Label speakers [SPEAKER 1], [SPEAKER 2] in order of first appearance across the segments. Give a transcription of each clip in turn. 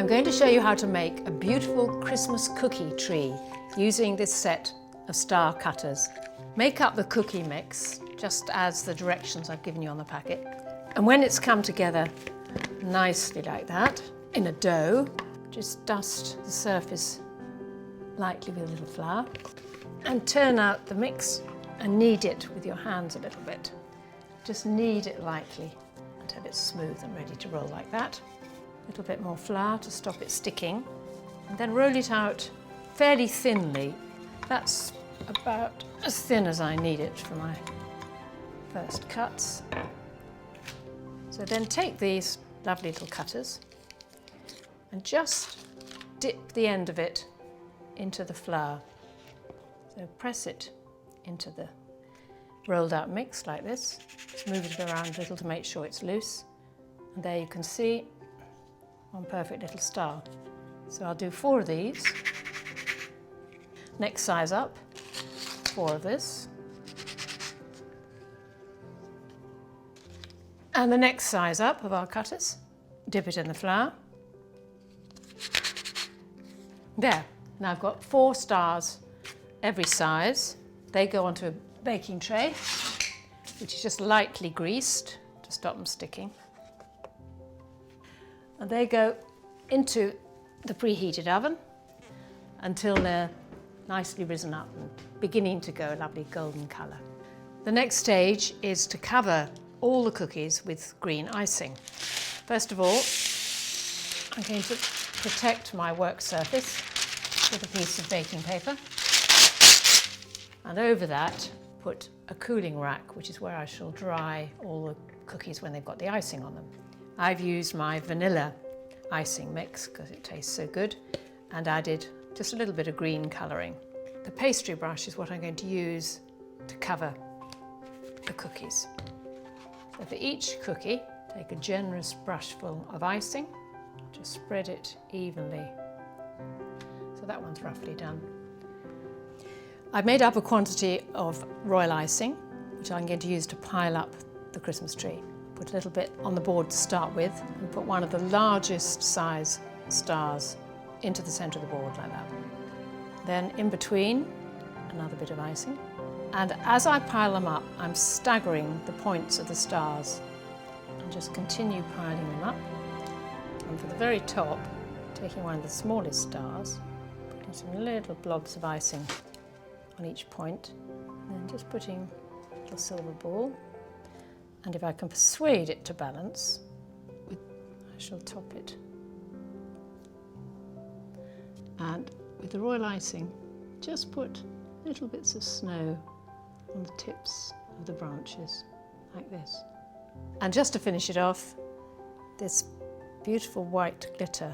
[SPEAKER 1] going to show you how to make a beautiful Christmas cookie tree using this set of star cutters. Make up the cookie mix just as the directions I've given you on the packet. And when it's come together nicely like that, in a dough, just dust the surface lightly with a little flour and turn out the mix and knead it with your hands a little bit. Just knead it lightly until it's smooth and ready to roll like that. A little bit more flour to stop it sticking, and then roll it out fairly thinly. That's about as thin as I need it for my first cuts. So then take these lovely little cutters and just dip the end of it into the flour. So press it into the rolled out mix like this. Just move it around a little to make sure it's loose. And there you can see one perfect little star. So I'll do 4 of these. Next size up, 4 of this. And the next size up of our cutters, dip it in the flour. There, now I've got 4 stars every size. They go onto a baking tray, which is just lightly greased to stop them sticking. And they go into the preheated oven until they're nicely risen up and beginning to go a lovely golden colour. The next stage is to cover all the cookies with green icing. First of all, I'm going to protect my work surface with a piece of baking paper, and over that put a cooling rack, which is where I shall dry all the cookies when they've got the icing on them. I've used my vanilla icing mix because it tastes so good, and added just a little bit of green colouring. The pastry brush is what I'm going to use to cover the cookies. So for each cookie, take a generous brushful of icing, just spread it evenly. So that one's roughly done. I've made up a quantity of royal icing, which I'm going to use to pile up the Christmas tree. Put a little bit on the board to start with, and put one of the largest size stars into the centre of the board like that. Then in between, another bit of icing. And as I pile them up, I'm staggering the points of the stars and just continue piling them up. And for the very top, taking one of the smallest stars, putting some little blobs of icing on each point, and then just putting a little silver ball. And if I can persuade it to balance, I shall top it. And with the royal icing, just put little bits of snow on the tips of the branches, like this. And just to finish it off, this beautiful white glitter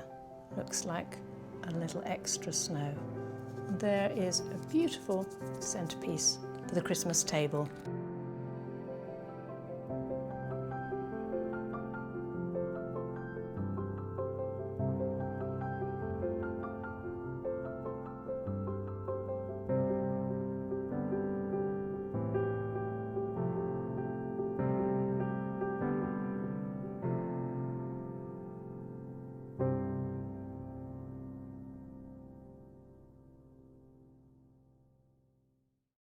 [SPEAKER 1] looks like a little extra snow. And there is a beautiful centerpiece for the Christmas table.